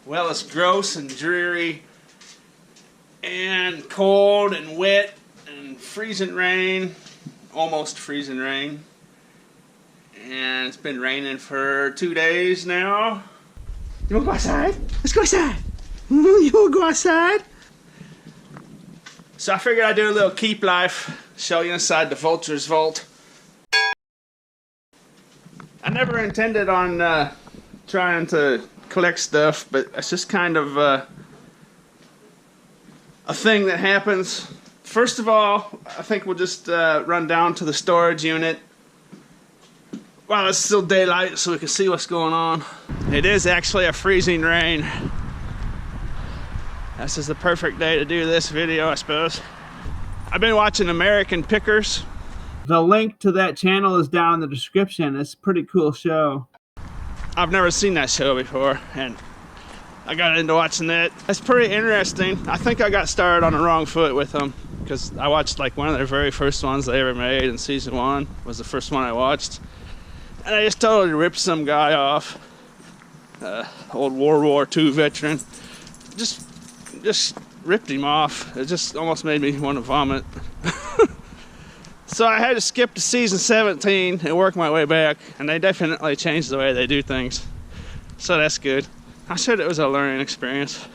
Well, it's gross and dreary and cold and wet and freezing rain, almost freezing rain. And it's been raining for 2 days now. You wanna go outside? Let's go outside. You wanna go outside? So I figured I'd do a little keep life, show you inside the Vulture's vault. I never intended on trying to collect stuff, but it's just kind of a thing that happens. First of all, I think we'll just run down to the storage unit while it's still daylight so we can see what's going on. It is actually a freezing rain. This is the perfect day to do this video, I suppose. I've been watching American Pickers. The link to that channel is down in the description. It's a pretty cool show. I've never seen that show before, and I got into watching that. It's pretty interesting. I think I got started on the wrong foot with them, because I watched like one of their very first ones they ever made, and season 1 was the first one I watched. And I just totally ripped some guy off. Old World War II veteran. Just ripped him off. It just almost made me want to vomit. So I had to skip to season 17 and work my way back, and they definitely changed the way they do things. So that's good. I said it was a learning experience.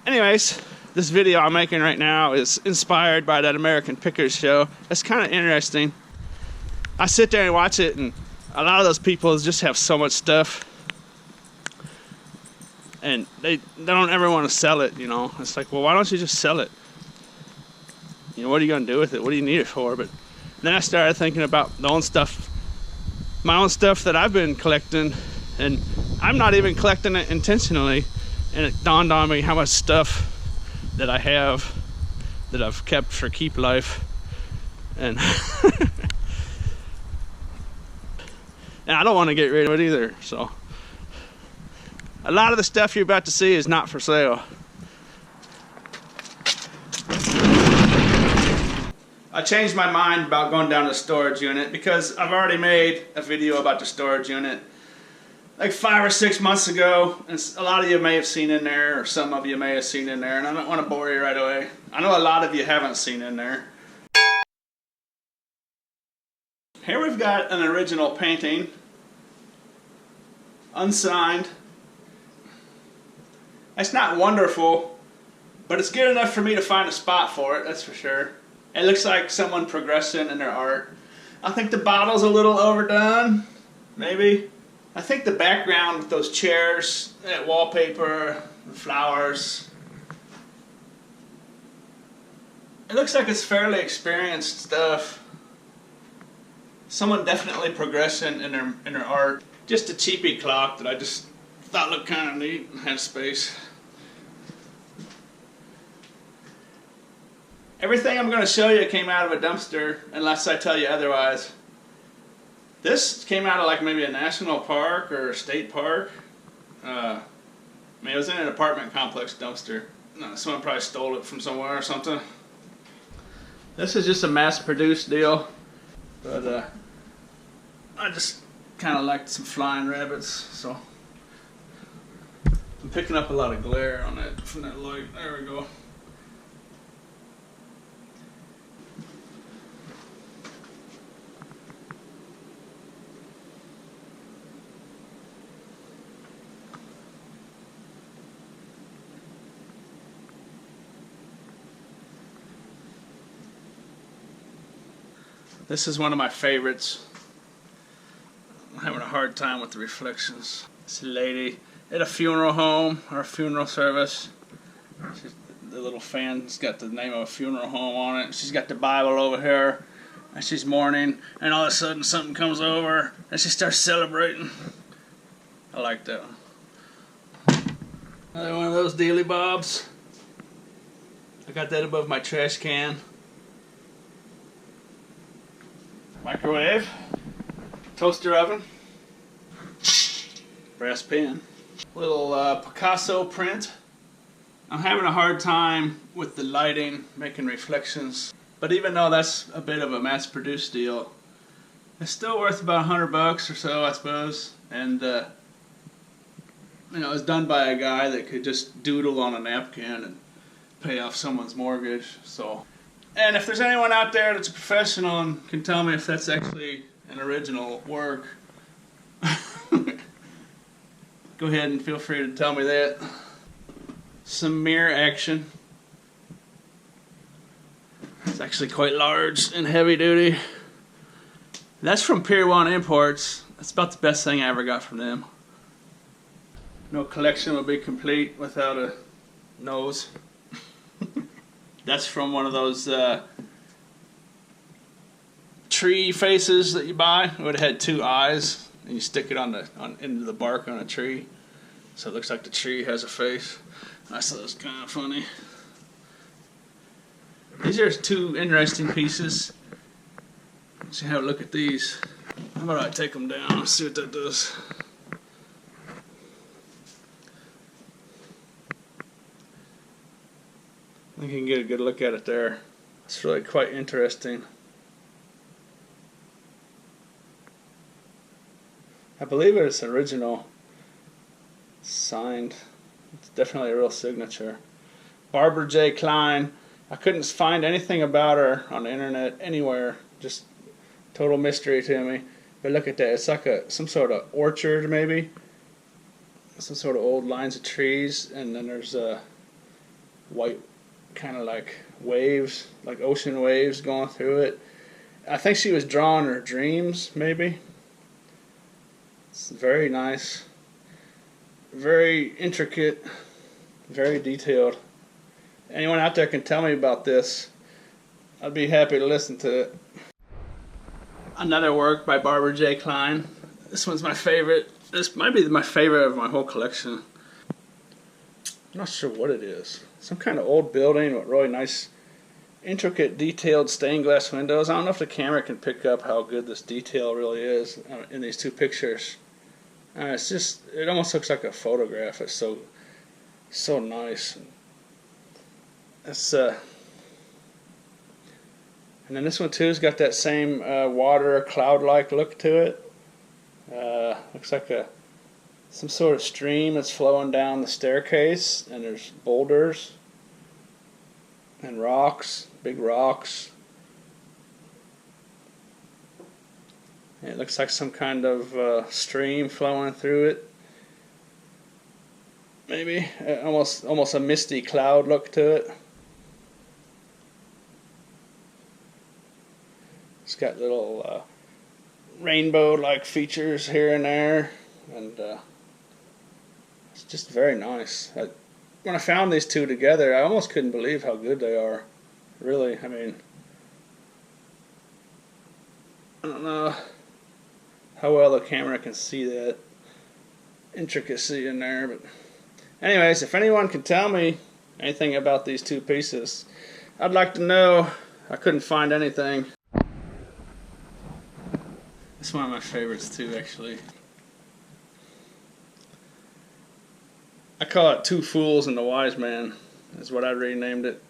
Anyways, this video I'm making right now is inspired by that American Pickers show. It's kind of interesting. I sit there and watch it, and a lot of those people just have so much stuff. And they don't ever want to sell it, you know. It's like, well, why don't you just sell it? You know, what are you going to do with it? What do you need it for? But then I started thinking about my own stuff that I've been collecting, and I'm not even collecting it intentionally. And it dawned on me how much stuff that I have that I've kept for keep life. And and I don't want to get rid of it either, so. A lot of the stuff you're about to see is not for sale. I changed my mind about going down to the storage unit because I've already made a video about the storage unit like 5 or 6 months ago, and a lot of you may have seen in there, or some of you may have seen in there, and I don't want to bore you right away. I know a lot of you haven't seen in there. Here we've got an original painting, unsigned. It's not wonderful, but it's good enough for me to find a spot for it, that's for sure. It looks like someone progressing in their art. I think the bottle's a little overdone, maybe. I think the background with those chairs, that wallpaper, the flowers. It looks like it's fairly experienced stuff. Someone definitely progressing in their art. Just a cheapy clock that I just thought looked kind of neat and had space. Everything I'm going to show you came out of a dumpster, unless I tell you otherwise. This came out of like maybe a national park or a state park. I mean, it was in an apartment complex dumpster. Someone probably stole it from somewhere or something. This is just a mass-produced deal, but I just kind of liked some flying rabbits, so I'm picking up a lot of glare on that from that light. There we go. This is one of my favorites. I'm having a hard time with the reflections. It's a lady at a funeral home or a funeral service. The little fan's got the name of a funeral home on it. She's got the Bible over here, and she's mourning, and all of a sudden something comes over and she starts celebrating. I like that one. Another one of those dealy bobs. I got that above my trash can. Microwave, toaster oven, brass pen, little Picasso print. I'm having a hard time with the lighting, making reflections, but even though that's a bit of a mass-produced deal, it's still worth about $100 or so, I suppose. And You know, it was done by a guy that could just doodle on a napkin and pay off someone's mortgage. So, and if there's anyone out there that's a professional and can tell me if that's actually an original work, go ahead and feel free to tell me that. Some mirror action. It's actually quite large and heavy duty. That's from Pier 1 Imports. That's about the best thing I ever got from them. No collection would be complete without a nose. That's from one of those tree faces that you buy. It would have had two eyes, and you stick it into the bark on a tree, so it looks like the tree has a face. I thought it was kind of funny. These are two interesting pieces. Let's have a look at these. How about I take them down? See what that does. I think you can get a good look at it there. It's really quite interesting. I believe it's original. Signed. It's definitely a real signature. Barbara J. Klein. I couldn't find anything about her on the internet anywhere. Just total mystery to me. But look at that. It's like some sort of orchard maybe. Some sort of old lines of trees, and then there's white kind of like waves, like ocean waves going through it. I think she was drawing her dreams maybe. It's very nice. Very intricate. Very detailed. Anyone out there can tell me about this, I'd be happy to listen to it. Another work by Barbara J. Klein. This one's my favorite. This might be my favorite of my whole collection. I'm not sure what it is. Some kind of old building with really nice, intricate, detailed stained glass windows. I don't know if the camera can pick up how good this detail really is in these two pictures. It's just, it almost looks like a photograph. It's so nice. It's and then this one too's got that same water cloud-like look to it. Looks like some sort of stream that's flowing down the staircase, and there's boulders and rocks, big rocks. And it looks like some kind of stream flowing through it. Maybe almost a misty cloud look to it. It's got little rainbow-like features here and there, and it's just very nice. When I found these two together, I almost couldn't believe how good they are. Really, I mean, I don't know how well the camera can see that intricacy in there, but anyways, if anyone can tell me anything about these two pieces, I'd like to know. I couldn't find anything. It's one of my favorites too, actually. I call it Two Fools and the Wise Man, is what I renamed it.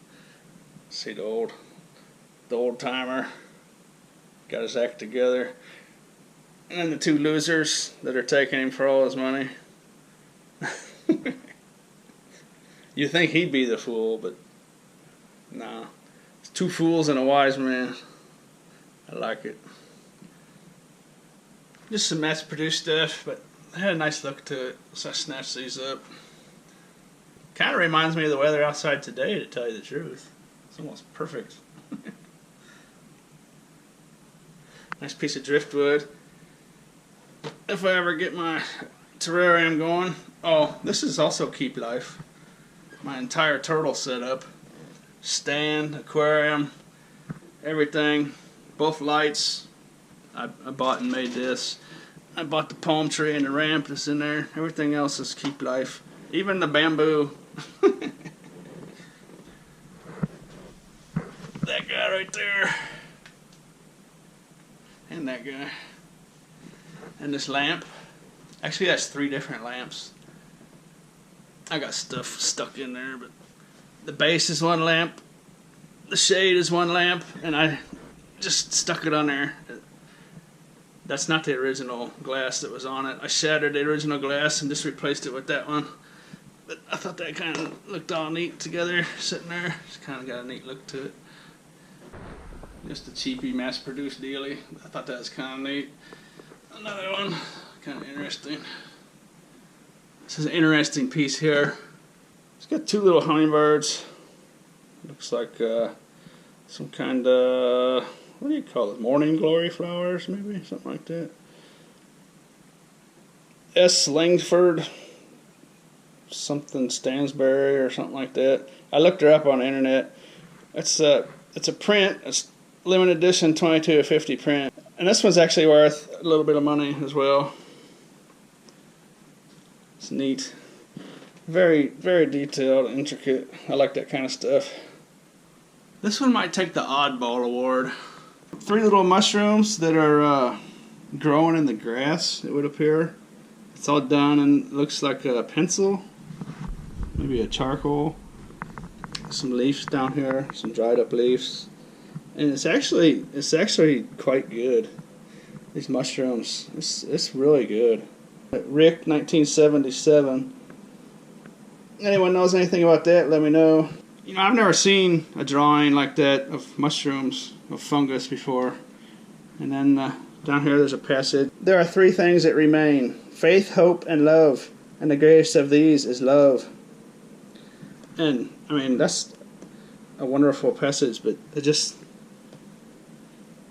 See the old timer got his act together, and then the two losers that are taking him for all his money. You think he'd be the fool, but nah. It's Two Fools and a Wise Man. I like it. Just some mass-produced stuff, but it had a nice look to it, so I snatched these up. Kind of reminds me of the weather outside today, to tell you the truth. It's almost perfect. Nice piece of driftwood. If I ever get my terrarium going. Oh, this is also Keep Life. My entire turtle setup. Stand, aquarium, everything. Both lights. I bought and made this. I bought the palm tree and the ramp that's in there. Everything else is Keep Life. Even the bamboo. That guy right there. And that guy. And this lamp. Actually, that's 3 different lamps. I got stuff stuck in there, but the base is one lamp. The shade is one lamp, and I just stuck it on there. That's not the original glass that was on it. I shattered the original glass and just replaced it with that one. But I thought that kind of looked all neat together, sitting there. Just kind of got a neat look to it. Just a cheapy, mass-produced dealie. I thought that was kind of neat. Another one, kind of interesting. This is an interesting piece here. It's got two little hummingbirds. Looks like some kind of, what do you call it? Morning glory flowers, maybe? Something like that. S. Langford. Something Stansberry or something like that. I looked her up on the internet. It's a print. It's limited edition 22 to 50 print. And this one's actually worth a little bit of money as well. It's neat. Very, very detailed, intricate. I like that kind of stuff. This one might take the oddball award. 3 little mushrooms that are growing in the grass, it would appear. It's all done and looks like a pencil. Maybe a charcoal. Some leaves down here, some dried up leaves. And it's actually quite good. These mushrooms, it's really good. Rick, 1977. Anyone knows anything about that, let me know. You know, I've never seen a drawing like that of mushrooms, of fungus before. And then down here there's a passage. There are 3 things that remain: faith, hope, and love. And the greatest of these is love. And, I mean, that's a wonderful passage, but it just,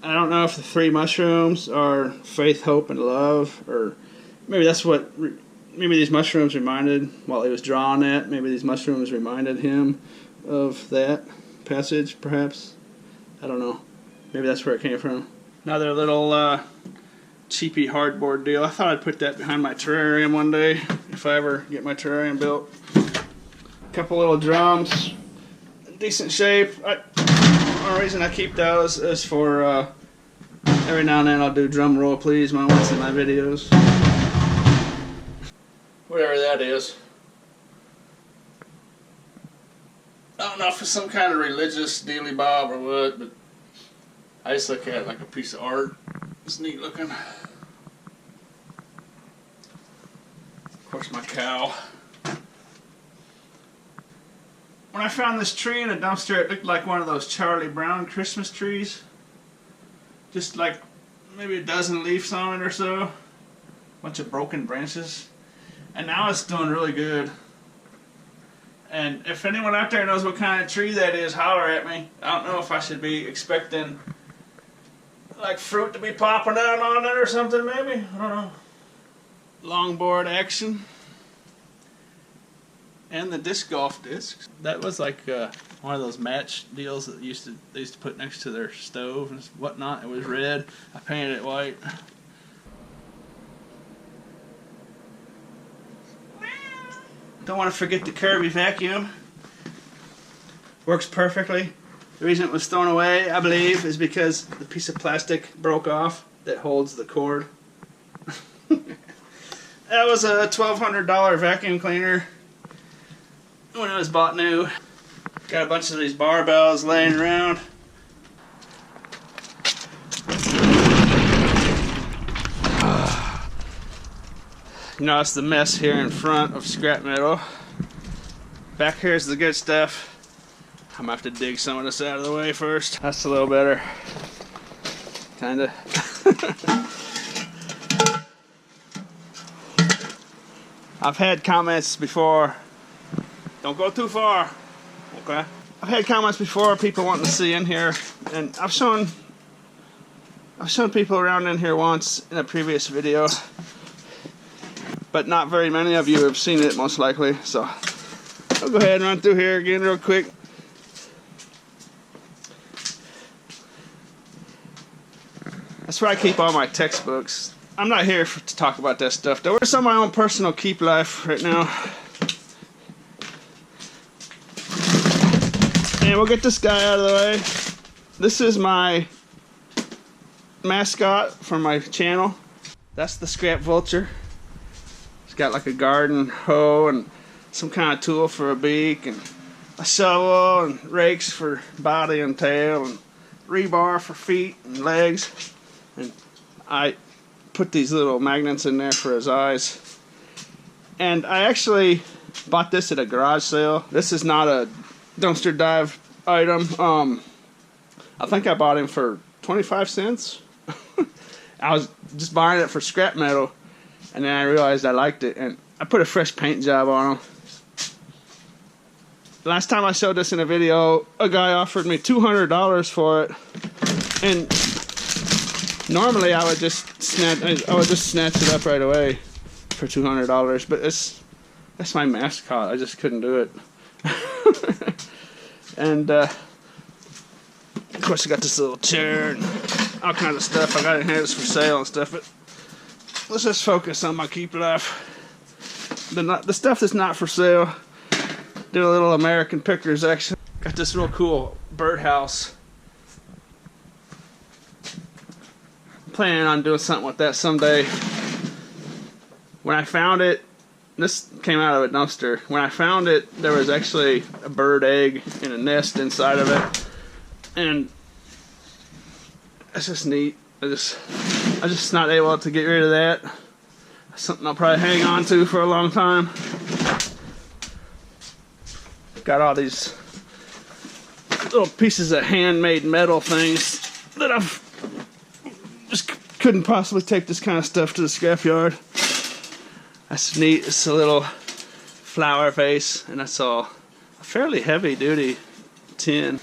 I don't know if the 3 mushrooms are faith, hope, and love, or maybe that's what, maybe these mushrooms reminded, while he was drawing that, maybe these mushrooms reminded him of that passage, perhaps. I don't know. Maybe that's where it came from. Another little cheapy hardboard deal. I thought I'd put that behind my terrarium one day, if I ever get my terrarium built. Couple little drums, decent shape. The only reason I keep those is for every now and then I'll do drum roll please moments in my videos. Whatever that is. I don't know if it's some kind of religious dealy bob or what, but I just look at it like a piece of art. It's neat looking. Of course, my cow. When I found this tree in a dumpster, it looked like one of those Charlie Brown Christmas trees. Just like maybe a dozen leaves on it or so. Bunch of broken branches. And now it's doing really good. And if anyone out there knows what kind of tree that is, holler at me. I don't know if I should be expecting like fruit to be popping out on it or something maybe. I don't know. Longboard action. And the disc golf discs. That was like one of those match deals that they used to put next to their stove and whatnot. It was red. I painted it white. Don't want to forget the Kirby vacuum. Works perfectly. The reason it was thrown away, I believe, is because the piece of plastic broke off that holds the cord. That was a $1,200 vacuum cleaner when it was bought new. Got a bunch of these barbells laying around. You notice the mess here in front of scrap metal. Back here's the good stuff. I'm gonna have to dig some of this out of the way first. That's a little better. Kinda. I've had comments before. Don't go too far. Okay. I've had comments before, people wanting to see in here, and I've shown people around in here once in a previous video, but not very many of you have seen it most likely. So I'll go ahead and run through here again real quick. That's where I keep all my textbooks. I'm not here to talk about that stuff though. It's on my own personal keep life right now. And we'll get this guy out of the way. This is my mascot for my channel. That's the ScrapVulture. It's got like a garden hoe and some kind of tool for a beak and a shovel and rakes for body and tail and rebar for feet and legs. And I put these little magnets in there for his eyes. And I actually bought this at a garage sale. This is not a dumpster dive item. I think I bought him for 25 cents. I was just buying it for scrap metal, and then I realized I liked it, and I put a fresh paint job on him. Last time I showed this in a video, a guy offered me $200 for it, and normally I would just snatch it up right away for $200, but that's my mascot. I just couldn't do it. And of course I got this little chair and all kinds of stuff. I got it here, it's for sale and stuff, but let's just focus on my Keep Life. The stuff that's not for sale. Did a little American Pickers action. Got this real cool birdhouse. Planning on doing something with that someday. When I found it, this came out of a dumpster. When I found it, there was actually a bird egg and a nest inside of it, and it's just neat. I'm just not able to get rid of that. That's something I'll probably hang on to for a long time. Got all these little pieces of handmade metal things that I've just couldn't possibly take this kind of stuff to the scrapyard. That's neat. It's a little flower vase, and that's all a fairly heavy duty tin,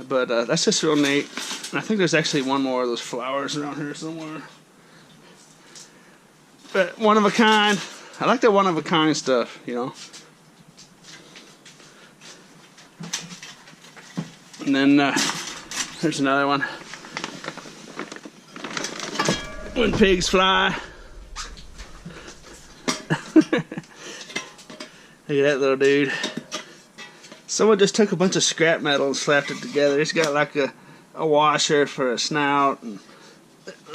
but that's just real neat. And I think there's actually one more of those flowers around here somewhere, but one of a kind. I like that one of a kind stuff, you know. And then there's another one. When pigs fly. Look at that little dude. Someone just took a bunch of scrap metal and slapped it together. It's got like a washer for a snout, and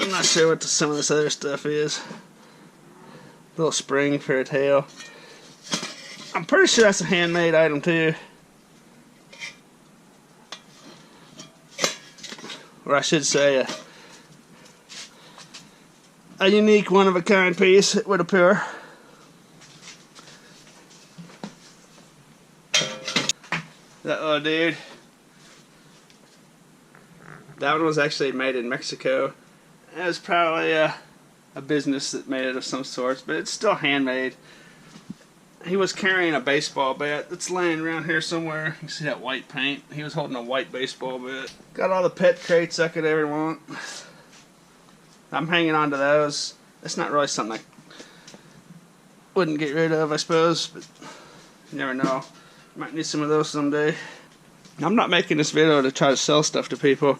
I'm not sure what some of this other stuff is. Little spring for a tail. I'm pretty sure that's a handmade item too. Or I should say a unique one-of-a-kind piece, it would appear. That little dude. That one was actually made in Mexico. It was probably a business that made it of some sorts, but it's still handmade. He was carrying a baseball bat that's laying around here somewhere. You can see that white paint. He was holding a white baseball bat. Got all the pet crates I could ever want. I'm hanging on to those. It's not really something I wouldn't get rid of, I suppose, but you never know. Might need some of those someday. I'm not making this video to try to sell stuff to people.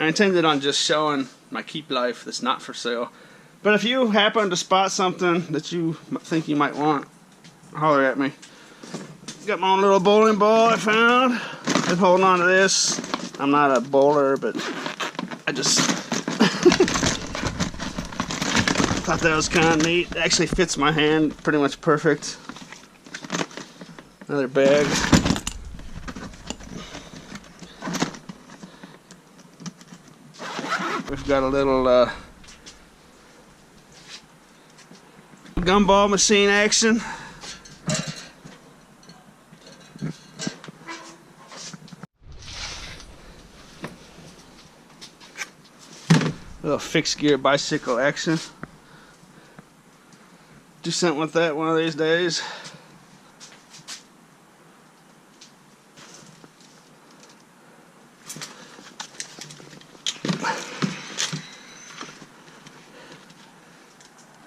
I intended on just showing my Keep Life that's not for sale. But if you happen to spot something that you think you might want, holler at me. Got my own little bowling ball I found. Been holding on to this. I'm not a bowler, but I just thought that was kind of neat. It actually fits my hand pretty much perfect. Another bag. We've got a little gumball machine action. Little fixed gear bicycle action. Do something with that one of these days.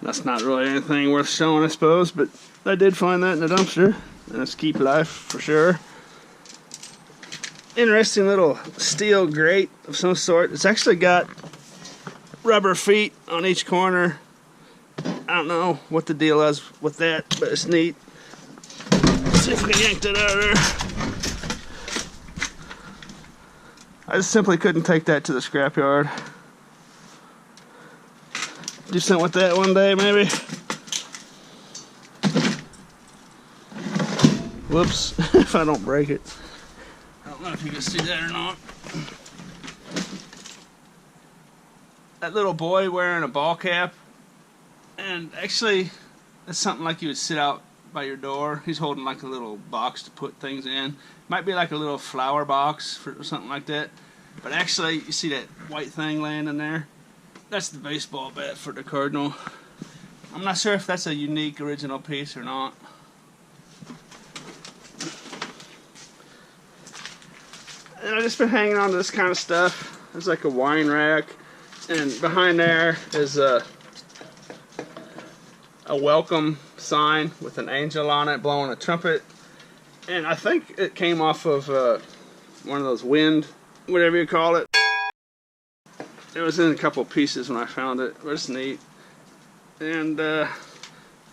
That's not really anything worth showing, I suppose, but I did find that in the dumpster. And it's Keep Life for sure. Interesting little steel grate of some sort. It's actually got rubber feet on each corner. I don't know what the deal is with that, but it's neat. Let's see if we can yank that out of there. I just simply couldn't take that to the scrapyard. Do something with that one day, maybe. Whoops, if I don't break it. I don't know if you can see that or not. that little boy wearing a ball cap, and actually it's something like you would sit out by your door. He's holding like a little box to put things in. Might be like a little flower box or something like that. But actually, you see that white thing laying in there? That's the baseball bat for the Cardinal. I'm not sure if that's a unique original piece or not. And I've just been hanging on to this kind of stuff. There's like a wine rack, and behind there is a welcome sign with an angel on it blowing a trumpet. And I think it came off of one of those wind, whatever you call it. It was in a couple pieces when I found it. It was neat. And I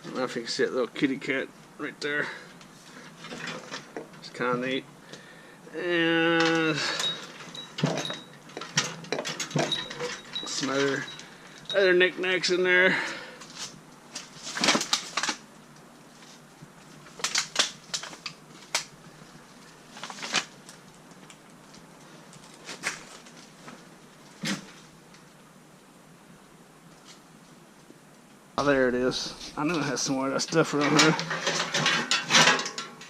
don't know if you can see that little kitty cat right there. It's kind of neat. And some other knickknacks in there. Oh, there it is. I knew it had some more of that stuff around here.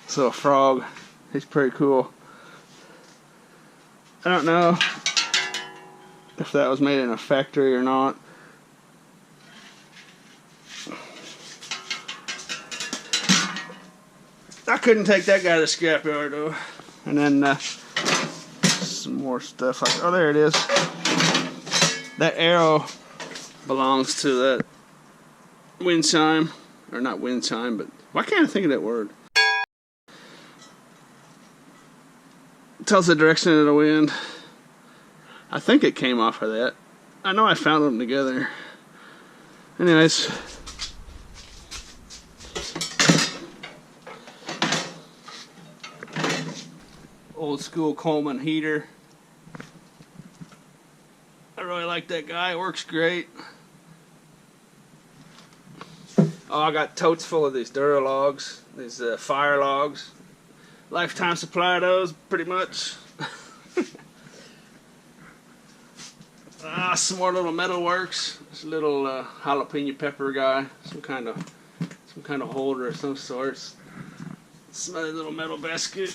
So a frog. He's pretty cool. I don't know if that was made in a factory or not. I couldn't take that guy to the scrapyard though. And then some more stuff. Oh, there it is. That arrow belongs to that wind chime, or not wind chime, but why can't I think of that word? It tells the direction of the wind. I think it came off of that. I know I found them together. Anyways, old school Coleman heater. I really like that guy. It works great. Oh, I got totes full of these Duralogs, these fire logs. Lifetime supply of those, pretty much. Some more little metalworks. This little jalapeno pepper guy, some kind of holder of some sorts. Some other little metal basket.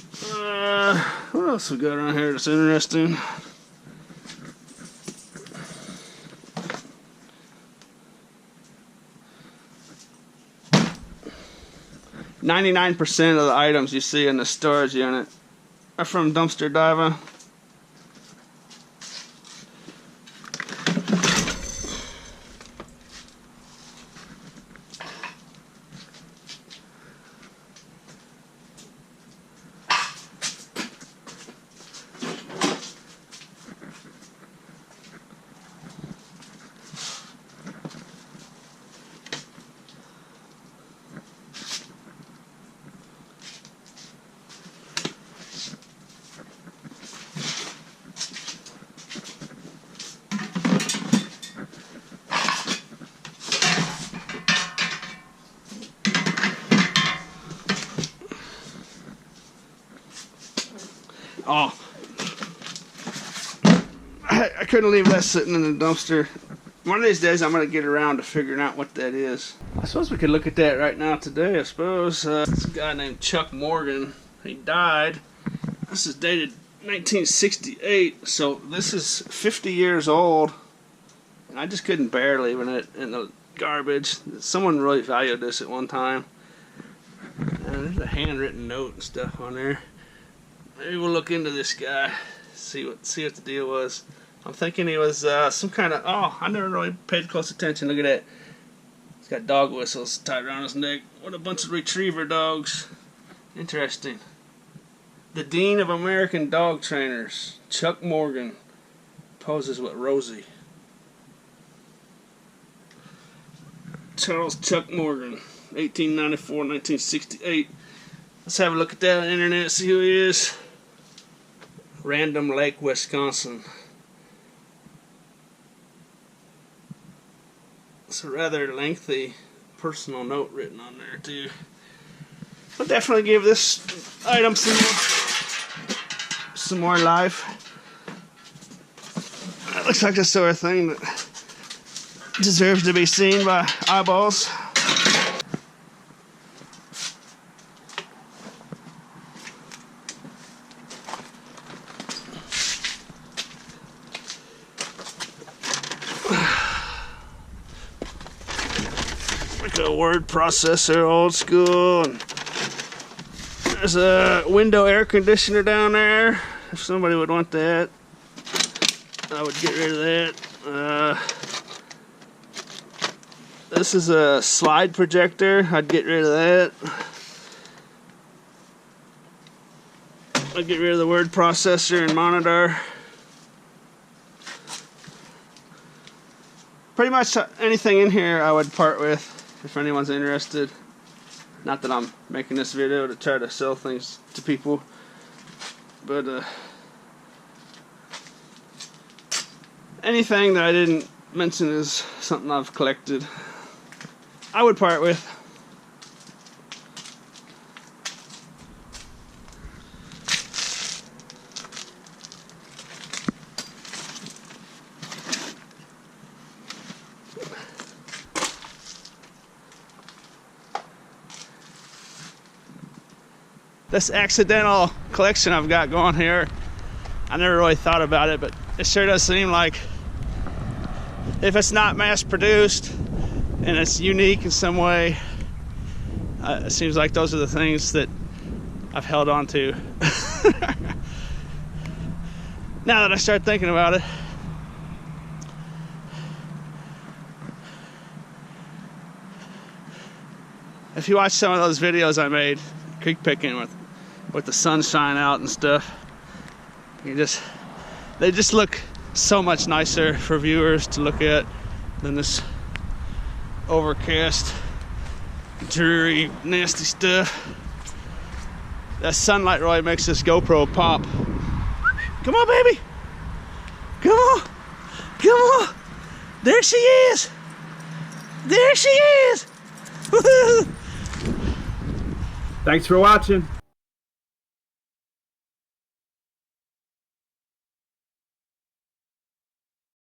What else we got around here that's interesting? 99% of the items you see in the storage unit are from dumpster diving. Oh, I couldn't leave that sitting in the dumpster. One of these days I'm going to get around to figuring out what that is. I suppose we could look at that right now today, I suppose. This guy named Chuck Morgan, he died. This is dated 1968, so this is 50 years old. And I just couldn't bear leaving it in the garbage. Someone really valued this at one time. And there's a handwritten note and stuff on there. Maybe we'll look into this guy, see what the deal was. I'm thinking he was some kind of, oh, I never really paid close attention. Look at that. He's got dog whistles tied around his neck. What a bunch of retriever dogs. Interesting. The Dean of American Dog Trainers, Chuck Morgan, poses with Rosie. Charles Chuck Morgan, 1894-1968. Let's have a look at that on the internet, see who he is. Random Lake, Wisconsin. It's a rather lengthy personal note written on there too. I'll definitely give this item some more life. That looks like the sort of thing that deserves to be seen by eyeballs. Like a word processor, old school. And there's a window air conditioner down there. If somebody would want that, I would get rid of that. This is a slide projector. I'd get rid of that. I'd get rid of the word processor and monitor. Pretty much anything in here I would part with if anyone's interested. Not that I'm making this video to try to sell things to people, but anything that I didn't mention is something I've collected. I would part with. This accidental collection I've got going here, I never really thought about it, but it sure does seem like if it's not mass produced and it's unique in some way, it seems like those are the things that I've held on to. Now that I start thinking about it. If you watch some of those videos I made, creek picking with the sunshine out and stuff, they just look so much nicer for viewers to look at than this overcast, dreary, nasty stuff. That sunlight really makes this GoPro pop. Come on, baby. Come on. Come on. There she is. There she is. Woohoo. Thanks for watching.